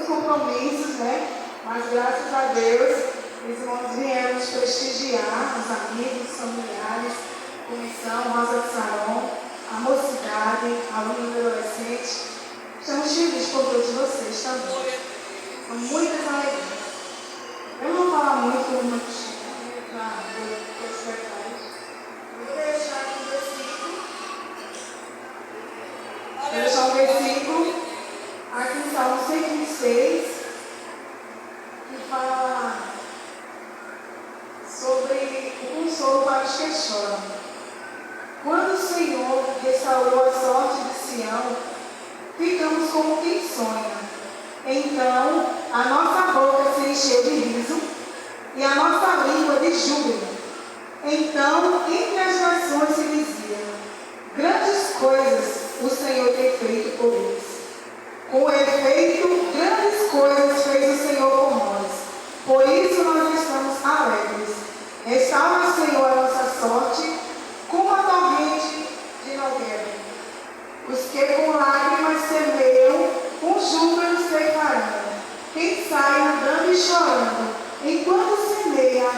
compromissos, né? Mas graças a Deus, os irmãos vieram nos prestigiar, os amigos, familiares, comissão, Rosa de Saron, a mocidade, alunos e adolescentes. Estamos felizes por todos vocês também. Com muitas alegrias. Eu não vou falar muito para os detalhes. Vou deixar aqui um versículo. Vou deixar um versículo aqui em Salmo 126, que fala sobre o consolo para os que choram. Quando o Senhor restaurou a sorte de Sião, ficamos como quem sonha. Então, a nossa boca se encheu de riso e a nossa língua de júbilo. Então, entre as nações se dizia: grandes coisas o Senhor tem feito por eles. Com efeito, grandes coisas fez o Senhor por nós. Por isso nós estamos alegres. Restaura o Senhor a nossa sorte, como a torrente de Nogueira. Os que com lágrimas semeiam, com júbilo ceifarão. Quem sai andando e chorando, enquanto semeia,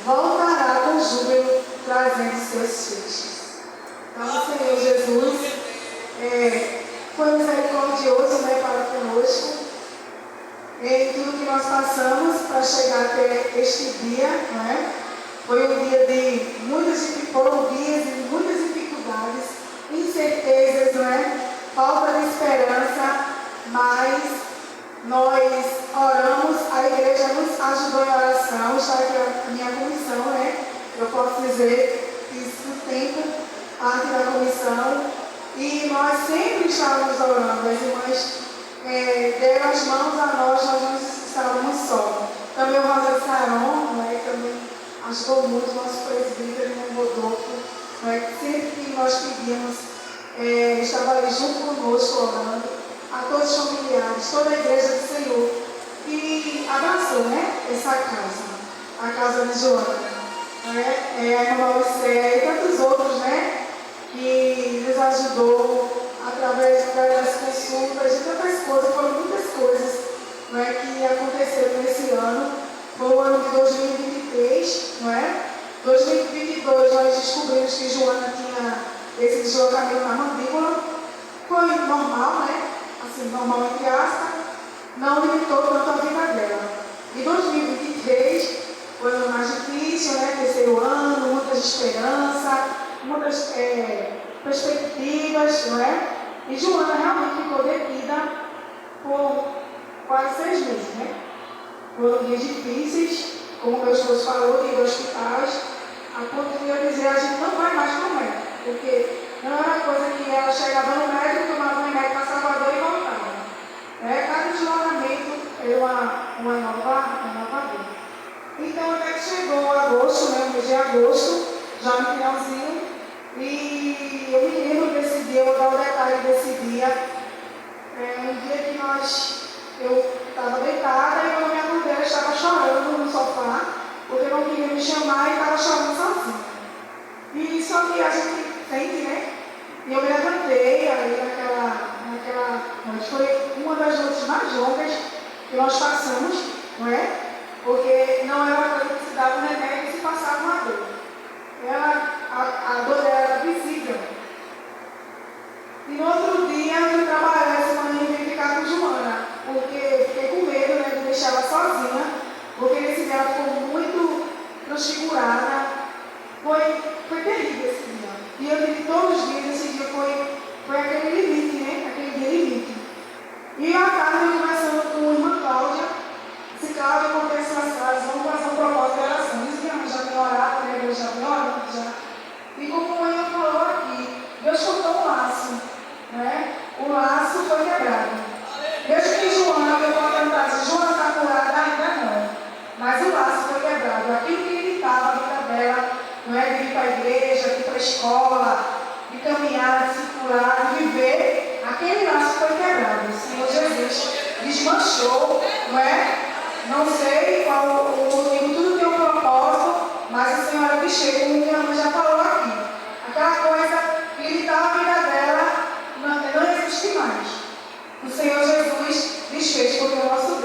voltará com júbilo, trazendo seus feixes. Então, o Senhor Jesus foi misericordioso, né, para conosco, em tudo que nós passamos para chegar até este dia, não é? Foi um dia de foram dias de muitas dificuldades, incertezas, não é? Falta de esperança, mas nós oramos, a igreja nos ajudou em oração, está aqui a minha comissão, né? Eu posso dizer que isso tempo, parte da comissão, e nós sempre estávamos orando, as irmãs deram as mãos a nós não estávamos só. Também o Rosa de Saron, né, também ajudou muito o nosso presbítero, o Rodolfo, né, que sempre que nós pedíamos, estava ali junto conosco orando, a todos os familiares, toda a igreja do Senhor, e abraçou, né, essa causa, a causa de Joana, né, a irmã Lucélia e tantos outros, né, que nos ajudou através das consultas, de tantas coisas, foram muitas coisas, né, que aconteceram nesse ano. Foi o ano de 2023, não é? 2022 nós descobrimos que Joana tinha esse deslocamento na mandíbula. Foi normal, né? Assim, normal entre aspas, não limitou tanto a vida dela. E 2023 foi o ano mais difícil, né? Terceiro ano, muitas esperanças, muitas perspectivas, não é? E Joana realmente ficou detida por quase 6 meses, né? Foram dias difíceis, como meu esposo falou, de hospitais, a ponto de eu dizer: a gente não vai mais com o médico, porque não era coisa que ela chegava no médico, tomava um remédio para Salvador e voltava. Cada deslocamento é uma nova vida. Então, até que chegou agosto, né, o mês de agosto, já no finalzinho, e eu me lembro desse dia, eu vou dar o detalhe desse dia. Um dia que eu estava deitada e quando minha mulher estava chorando no sofá, porque não queria me chamar e estava chorando sozinha. E só que a gente sente, né? E eu me levantei, aí naquela noite, foi uma das noites mais longas que nós passamos, não é? Porque não era uma coisa que se dava um remédio e se passava uma dor. A dor era visível. E no outro dia eu fui trabalhar essa manhã e vim ficar com Joana, porque fiquei com medo, né, de deixar ela sozinha, porque nesse dia ela ficou muito transfigurada. Foi terrível esse dia. E eu tive todos os dias, esse dia foi aquele limite, né? Aquele dia limite. E à tarde eu conversando com a irmã Cláudia. Se Cláudia acontece nas casas, vamos fazer um propósito de oração. Diz que a mãe já tem orado, né? Eu já tenho orado já. E como a irmã falou aqui, Deus cortou um laço, né? O laço foi quebrado. Mesmo que Joana, eu vou tentar dizer, Joana está curada, ainda não. Mas o laço foi quebrado. Aquilo que limitava a vida dela, não é? De ir para a igreja, de ir para a escola, de caminhar, de circular, de viver, aquele laço foi quebrado. O Senhor Jesus desmanchou, não é? Não sei qual o motivo, tudo tem um propósito, mas a Senhora mexeu, como minha mãe já falou aqui. Aquela coisa que limitava a vida dela não existe mais. O Senhor Jesus desfez, porque o nosso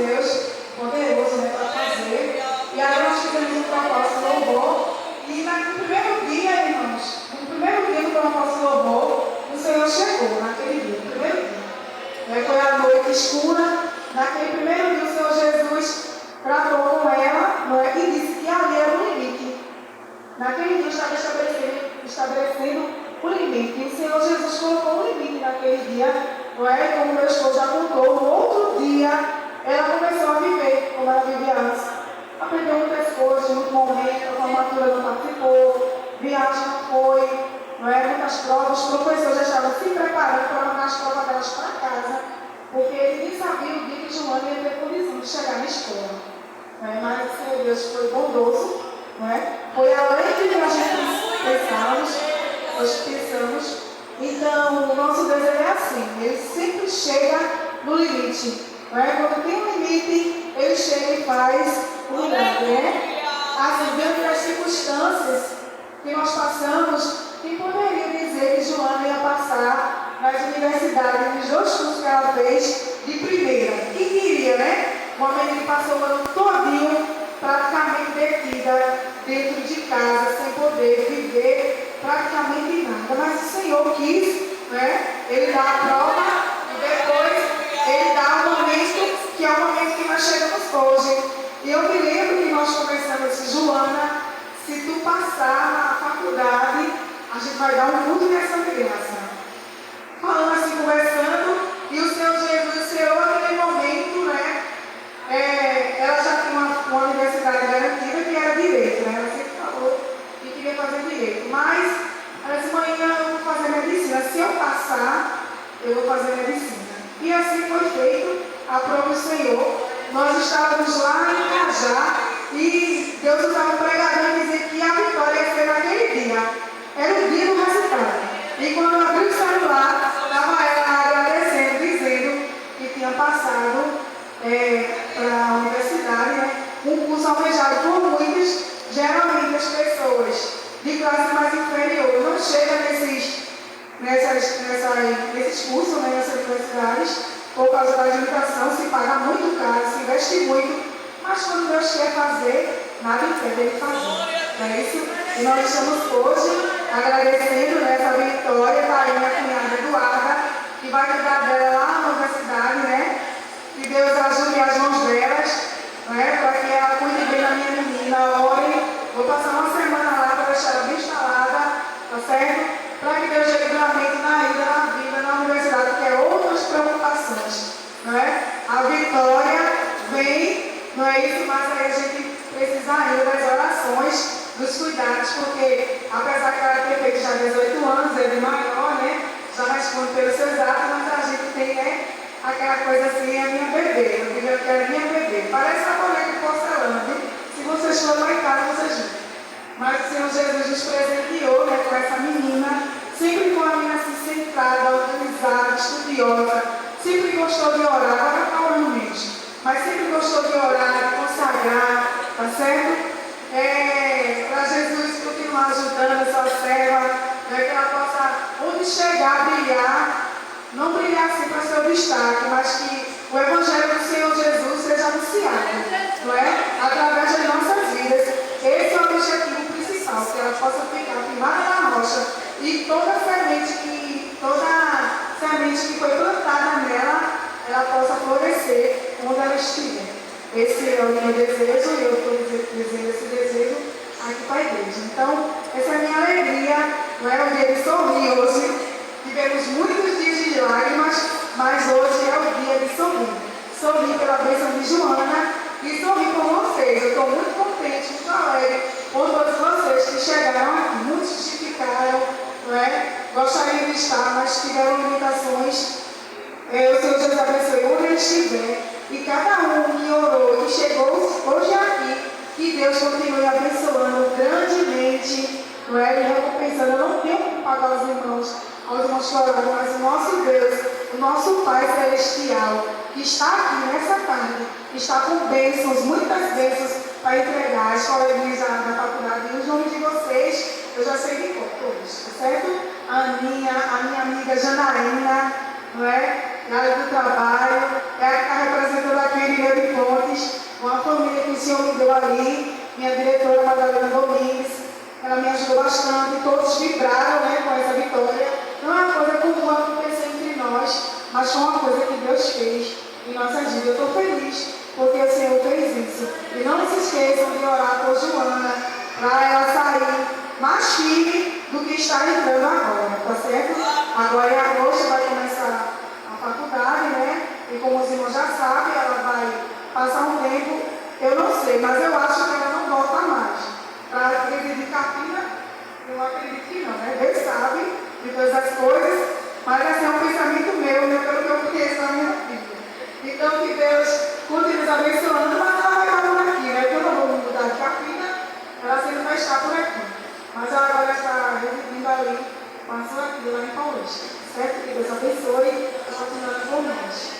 noite escura, naquele primeiro dia o Senhor Jesus tratou com ela, não é? E disse que ali era o limite. Naquele dia estava estabelecendo o limite. E o Senhor Jesus colocou um limite naquele dia, não é? Como meu esposo já contou, no outro dia ela começou a viver como ela vivia antes. Aprendeu muitas coisas, muito momento, a formatura não participou, viagem não foi, não é? Muitas provas, os professores já estavam se preparando para mandar as provas delas para casa, porque ninguém sabia o dia que Joana ia ter condição de chegar na escola. Não é? Mas o Senhor Deus foi bondoso, não é? Foi além do que a gente pensamos. Então, o nosso Deus é assim, ele sempre chega no limite. Não é? Quando tem um limite, ele chega e faz o limite. Né? Assim, dentro das circunstâncias que nós passamos, quem poderia dizer que Joana ia passar nas universidades, nos 2 cursos que ela fez de primeira? Quem diria, né? Uma menina que passou o ano todinho praticamente detida dentro de casa, sem poder viver praticamente nada. Mas o Senhor quis, né? Ele dá a prova e depois ele dá o momento, que é o momento que nós chegamos hoje. E eu me lembro que nós conversamos assim, Joana, se tu passar na faculdade, a gente vai dar um culto nessa criança. Falando assim, conversando, e o Senhor Jesus chegou naquele momento, né? Ela já tinha uma universidade garantida que era direito, né? Ela sempre falou que queria fazer direito. Mas ela disse, mãe, eu vou fazer medicina. Se eu passar, eu vou fazer medicina. E assim foi feito a prova do Senhor. Nós estávamos lá em Cajá e Deus usava um pregador e dizer que a vitória ia ser naquele dia. Era o dia do resultado. E quando eu abri o celular, estava ela agradecendo, dizendo que tinha passado para a universidade, né? Um curso almejado por muitos, geralmente as pessoas de classe mais inferior não chegam nesses cursos, né, nessas universidades, por causa da limitação, se paga muito caro, se investe muito, mas quando Deus quer fazer, nada impede ele fazer. Não é isso? E nós estamos hoje agradecendo essa vitória da minha cunhada Eduarda, que vai cuidar dela lá na universidade, né? Que Deus ajude as mãos delas, né? Para que ela cuide bem da minha menina, ore. Vou passar uma semana lá para deixar ela bem instalada, tá certo? Para que Deus dê livramento na ida, na vida, na universidade, que é outras preocupações, não é? A vitória vem, não é isso? Mas aí a gente precisa ainda das orações, dos cuidados, porque apesar que ela ter feito já 18 anos, ele é maior, né? Já responde pelos seus atos, mas a gente tem, né? Aquela coisa assim, é minha bebê. Eu digo que é minha bebê. Parece a boneca de porcelana, viu? Se vocês forem lá em casa, vocês viram. Mas o Senhor Jesus nos presenteou, né, com essa menina, sempre com a menina assim, centrada, organizada, estudiosa, sempre gostou de orar, agora está orando mesmo, mas sempre gostou de orar, de consagrar, tá certo? Para Jesus continuar ajudando a sua serva, né, que ela possa, onde chegar, brilhar, não brilhar assim para seu destaque, mas que o Evangelho do Senhor Jesus seja anunciado, não é? Através das nossas vidas. Esse é o objetivo principal, que ela possa ficar firmada na rocha e toda semente que foi plantada nela, ela possa florescer onde ela estiver. Esse é o meu desejo e eu estou dizendo esse desejo aqui para a igreja. Então, essa é a minha alegria, não é? O dia de sorrir hoje. Tivemos muitos dias de lágrimas, mas hoje é o dia de sorrir. Sorrir pela bênção de Joana e sorrir por vocês. Eu estou muito contente, muito alegre por todos vocês que chegaram aqui. Muitos justificaram, não é? Gostariam de estar, mas tiveram limitações. O Senhor Jesus abençoe onde ele estiver. E cada um que orou e chegou hoje aqui, que Deus continue abençoando grandemente, não é? E recompensando. Eu não tenho como pagar aos irmãos que oraram, mas o nosso Deus, o nosso Pai Celestial, que está aqui nessa tarde, está com bênçãos, muitas bênçãos para entregar. As coleguinhas da faculdade, e os nomes de vocês, eu já sei de cor, todos, tá certo? A minha amiga Janaína, não é? Na área do trabalho, é a que está representando aqui em Rio de Fontes, uma família que o Senhor me deu ali, minha diretora Madalena Domingues, ela me ajudou bastante, todos vibraram, né, com essa vitória. Não é uma coisa comum acontecer entre nós, mas foi uma coisa que Deus fez em nossa vida. Eu estou feliz porque o Senhor fez isso. E não se esqueçam de orar por Joana, para ela sair mais firme do que está entrando agora, tá certo? Agora em agosto vai começar a faculdade, né? E como os irmãos já sabem, ela vai passar um tempo, eu não sei, mas eu acho que ela não volta mais. Para acreditar de Capina, eu acredito que não, né? Deus sabe de todas as coisas, mas assim é um pensamento meu, né? Pelo que eu conheço na minha vida. Então que Deus continue nos abençoando, mas ela vai estar por aqui, né? Porque eu não vou mudar de Capina, ela sempre vai estar por aqui. Mas ela agora está residindo ali com a sua filha lá em Paulista. Certo? Que Deus abençoe e continue com nós.